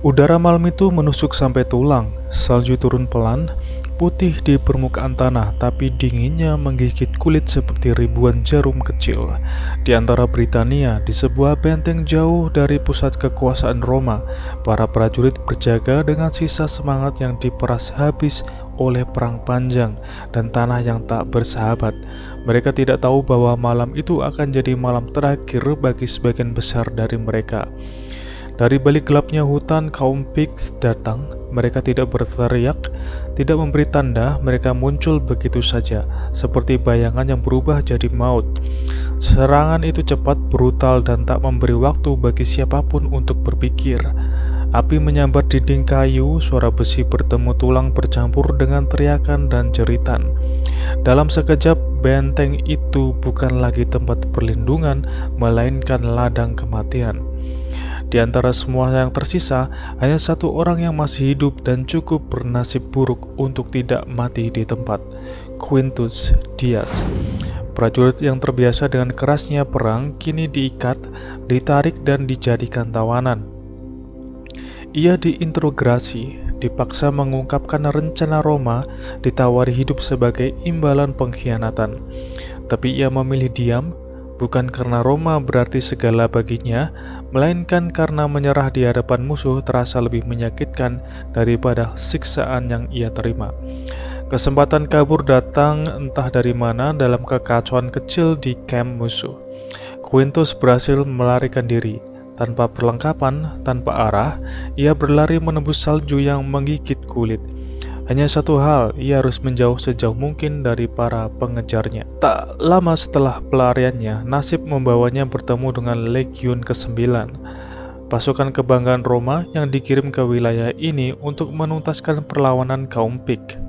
Udara malam itu menusuk sampai tulang, salju turun pelan, putih di permukaan tanah, tapi dinginnya menggigit kulit seperti ribuan jarum kecil. Di antara Britania, di sebuah benteng jauh dari pusat kekuasaan Roma, para prajurit berjaga dengan sisa semangat yang diperas habis oleh perang panjang dan tanah yang tak bersahabat. Mereka tidak tahu bahwa malam itu akan jadi malam terakhir bagi sebagian besar dari mereka. Dari balik gelapnya hutan, kaum Picts datang. Mereka tidak berteriak, tidak memberi tanda, mereka muncul begitu saja, seperti bayangan yang berubah jadi maut. Serangan itu cepat, brutal, dan tak memberi waktu bagi siapapun untuk berpikir. Api menyambar dinding kayu, suara besi bertemu tulang bercampur dengan teriakan dan jeritan. Dalam sekejap, benteng itu bukan lagi tempat perlindungan, melainkan ladang kematian. Di antara semua yang tersisa, hanya satu orang yang masih hidup dan cukup bernasib buruk untuk tidak mati di tempat, Quintus Dias. Prajurit yang terbiasa dengan kerasnya perang kini diikat, ditarik dan dijadikan tawanan. Ia diinterogasi, dipaksa mengungkapkan rencana Roma, ditawari hidup sebagai imbalan pengkhianatan. Tapi ia memilih diam, bukan karena Roma berarti segala baginya, melainkan karena menyerah di hadapan musuh terasa lebih menyakitkan daripada siksaan yang ia terima. Kesempatan kabur datang entah dari mana dalam kekacauan kecil di kamp musuh. Quintus berhasil melarikan diri. Tanpa perlengkapan, tanpa arah, ia berlari menembus salju yang menggigit kulit. Hanya satu hal, ia harus menjauh sejauh mungkin dari para pengejarnya. Tak lama setelah pelariannya, nasib membawanya bertemu dengan Legiun ke-9, pasukan kebanggaan Roma yang dikirim ke wilayah ini untuk menuntaskan perlawanan kaum Pict.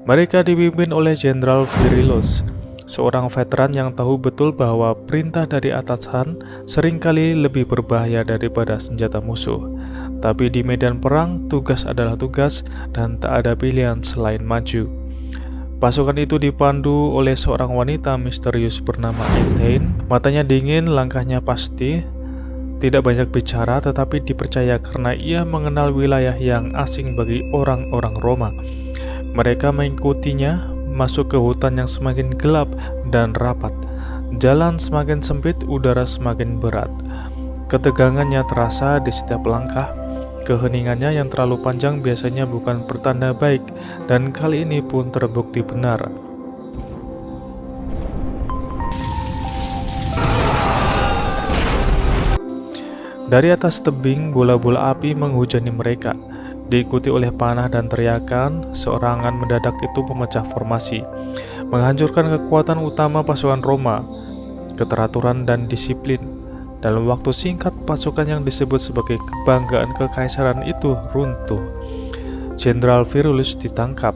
Mereka dipimpin oleh Jenderal Virilius, seorang veteran yang tahu betul bahwa perintah dari atasan seringkali lebih berbahaya daripada senjata musuh. Tapi di medan perang, tugas adalah tugas dan tak ada pilihan selain maju. Pasukan itu dipandu oleh seorang wanita misterius bernama Ethane. Matanya dingin, langkahnya pasti, tidak banyak bicara tetapi dipercaya karena ia mengenal wilayah yang asing bagi orang-orang Roma. Mereka mengikutinya masuk ke hutan yang semakin gelap dan rapat. Jalan semakin sempit, udara semakin berat. Ketegangannya terasa di setiap langkah. Keheningannya yang terlalu panjang biasanya bukan pertanda baik, dan kali ini pun terbukti benar. Dari atas tebing, bola-bola api menghujani mereka. Diikuti oleh panah dan teriakan, serangan mendadak itu memecah formasi, menghancurkan kekuatan utama pasukan Roma, keteraturan dan disiplin. Dalam waktu singkat, pasukan yang disebut sebagai kebanggaan kekaisaran itu runtuh. Jenderal Virilius ditangkap.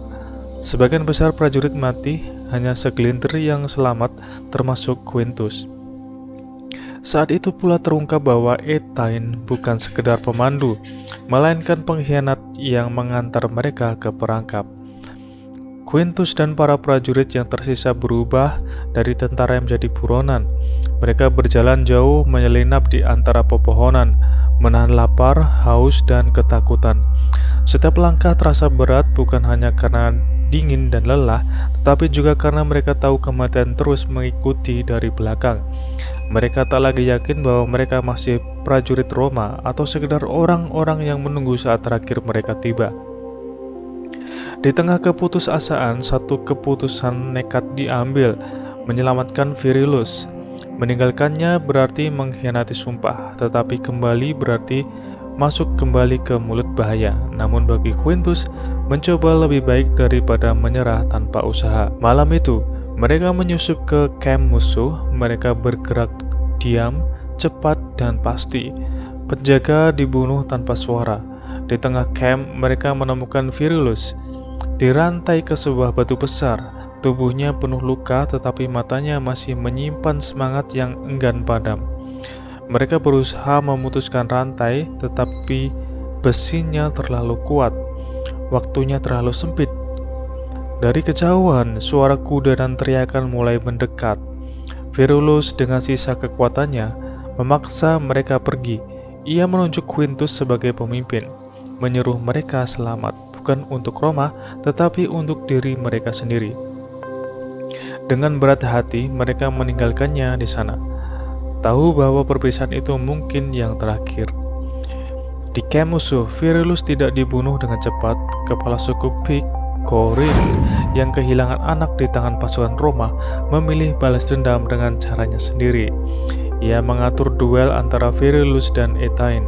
Sebagian besar prajurit mati, hanya segelintir yang selamat, termasuk Quintus. Saat itu pula terungkap bahwa Ethane bukan sekedar pemandu, melainkan pengkhianat yang mengantar mereka ke perangkap. Quintus dan para prajurit yang tersisa berubah dari tentara yang menjadi buronan. Mereka berjalan jauh menyelinap di antara pepohonan, menahan lapar, haus, dan ketakutan. Setiap langkah terasa berat bukan hanya karena dingin dan lelah, tetapi juga karena mereka tahu kematian terus mengikuti dari belakang. Mereka tak lagi yakin bahwa mereka masih prajurit Roma atau sekedar orang-orang yang menunggu saat terakhir mereka tiba. Di tengah keputusasaan, satu keputusan nekat diambil, menyelamatkan Virilius. Meninggalkannya berarti mengkhianati sumpah, tetapi kembali berarti masuk kembali ke mulut bahaya. Namun bagi Quintus, mencoba lebih baik daripada menyerah tanpa usaha. Malam itu, mereka menyusup ke kamp musuh. Mereka bergerak diam, cepat, dan pasti. Penjaga dibunuh tanpa suara. Di tengah kamp, mereka menemukan Virilius dirantai ke sebuah batu besar. Tubuhnya penuh luka, tetapi matanya masih menyimpan semangat yang enggan padam. Mereka berusaha memutuskan rantai, tetapi besinya terlalu kuat. Waktunya terlalu sempit. Dari kejauhan, suara kuda dan teriakan mulai mendekat. Virilius dengan sisa kekuatannya memaksa mereka pergi. Ia menunjuk Quintus sebagai pemimpin, menyuruh mereka selamat, bukan untuk Roma, tetapi untuk diri mereka sendiri. Dengan berat hati, mereka meninggalkannya di sana, tahu bahwa perpisahan itu mungkin yang terakhir. Di camp musuh, Virulus tidak dibunuh dengan cepat. Kepala suku Pik, Corin, yang kehilangan anak di tangan pasukan Roma, memilih balas dendam dengan caranya sendiri. Ia mengatur duel antara Virulus dan Etain.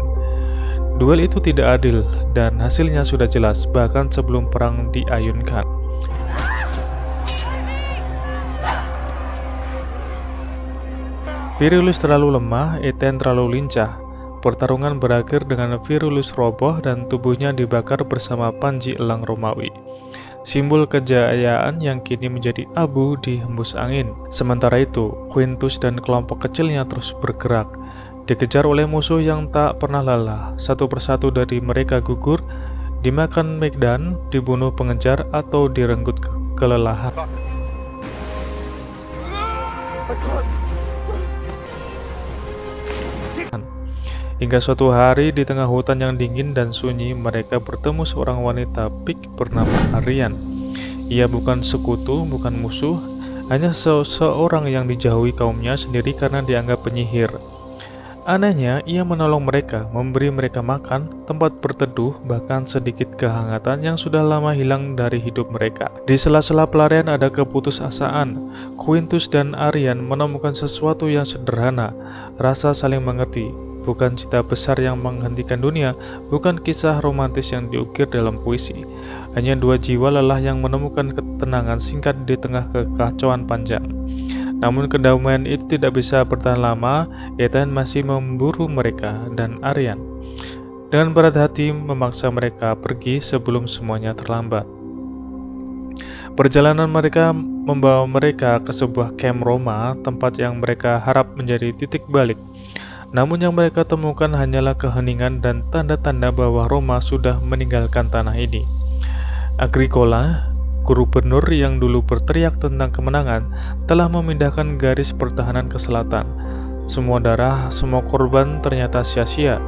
Duel itu tidak adil, dan hasilnya sudah jelas bahkan sebelum perang diayunkan. Virulus terlalu lemah, Etain terlalu lincah. Pertarungan berakhir dengan Virulus roboh dan tubuhnya dibakar bersama panji elang Romawi. Simbol kejayaan yang kini menjadi abu di hembus angin. Sementara itu, Quintus dan kelompok kecilnya terus bergerak, dikejar oleh musuh yang tak pernah lelah. Satu persatu dari mereka gugur, dimakan medan, dibunuh pengejar, atau direnggut kelelahan. Hingga suatu hari di tengah hutan yang dingin dan sunyi, mereka bertemu seorang wanita Pik bernama Arian. Ia bukan sekutu, bukan musuh, hanya seorang yang dijauhi kaumnya sendiri karena dianggap penyihir. Anehnya, ia menolong mereka, memberi mereka makan, tempat berteduh, bahkan sedikit kehangatan yang sudah lama hilang dari hidup mereka. Di sela-sela pelarian ada keputusasaan. Quintus dan Arian menemukan sesuatu yang sederhana, rasa saling mengerti. Bukan cita besar yang menghentikan dunia, bukan kisah romantis yang diukir dalam puisi. Hanya dua jiwa lelah yang menemukan ketenangan singkat di tengah kekacauan panjang. Namun kedamaian itu tidak bisa bertahan lama. Etain masih memburu mereka dan Arian. Dengan berat hati memaksa mereka pergi sebelum semuanya terlambat. Perjalanan mereka membawa mereka ke sebuah camp Roma, tempat yang mereka harap menjadi titik balik. Namun yang mereka temukan hanyalah keheningan dan tanda-tanda bahwa Roma sudah meninggalkan tanah ini. Agricola, gubernur yang dulu berteriak tentang kemenangan, telah memindahkan garis pertahanan ke selatan. Semua darah, semua korban ternyata sia-sia.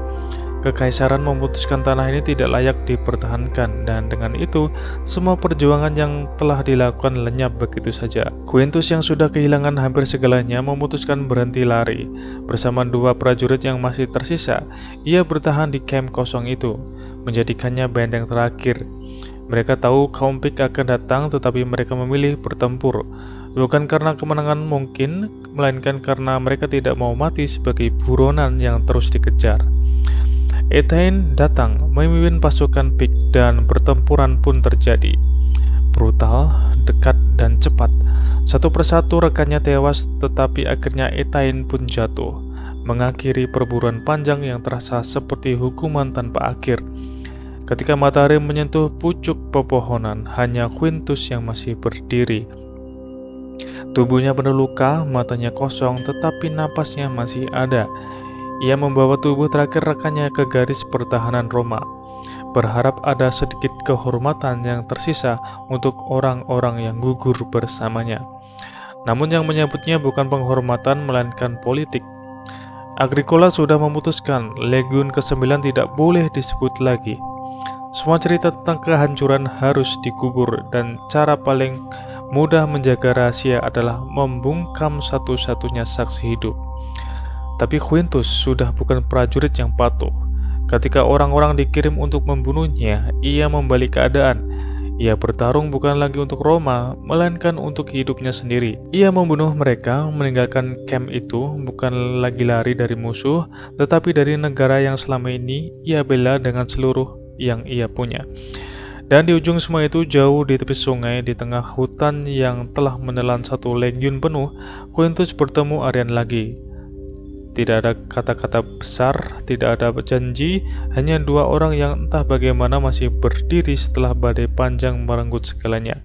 Kekaisaran memutuskan tanah ini tidak layak dipertahankan, dan dengan itu, semua perjuangan yang telah dilakukan lenyap begitu saja. Quintus yang sudah kehilangan hampir segalanya memutuskan berhenti lari. Bersama dua prajurit yang masih tersisa, ia bertahan di camp kosong itu, menjadikannya benteng terakhir. Mereka tahu kaum Pik akan datang, tetapi mereka memilih bertempur. Bukan karena kemenangan mungkin, melainkan karena mereka tidak mau mati sebagai buronan yang terus dikejar. Etain datang memimpin pasukan Pik dan pertempuran pun terjadi. Brutal, dekat, dan cepat. Satu persatu rekannya tewas, tetapi akhirnya Etain pun jatuh, mengakhiri perburuan panjang yang terasa seperti hukuman tanpa akhir. Ketika matahari menyentuh pucuk pepohonan, hanya Quintus yang masih berdiri. Tubuhnya penuh luka, matanya kosong, tetapi napasnya masih ada. Ia membawa tubuh terakhir rekannya ke garis pertahanan Roma, berharap ada sedikit kehormatan yang tersisa untuk orang-orang yang gugur bersamanya. Namun yang menyambutnya bukan penghormatan, melainkan politik. Agricola sudah memutuskan Legiun ke-9 tidak boleh disebut lagi. Semua cerita tentang kehancuran harus dikubur, dan cara paling mudah menjaga rahasia adalah membungkam satu-satunya saksi hidup. Tapi Quintus sudah bukan prajurit yang patuh. Ketika orang-orang dikirim untuk membunuhnya, ia membalik keadaan. Ia bertarung bukan lagi untuk Roma, melainkan untuk hidupnya sendiri. Ia membunuh mereka, meninggalkan camp itu, bukan lagi lari dari musuh, tetapi dari negara yang selama ini ia bela dengan seluruh yang ia punya. Dan di ujung semua itu, jauh di tepi sungai, di tengah hutan yang telah menelan satu legiun penuh, Quintus bertemu Arian lagi. Tidak ada kata-kata besar, tidak ada janji, hanya dua orang yang entah bagaimana masih berdiri setelah badai panjang merenggut segalanya.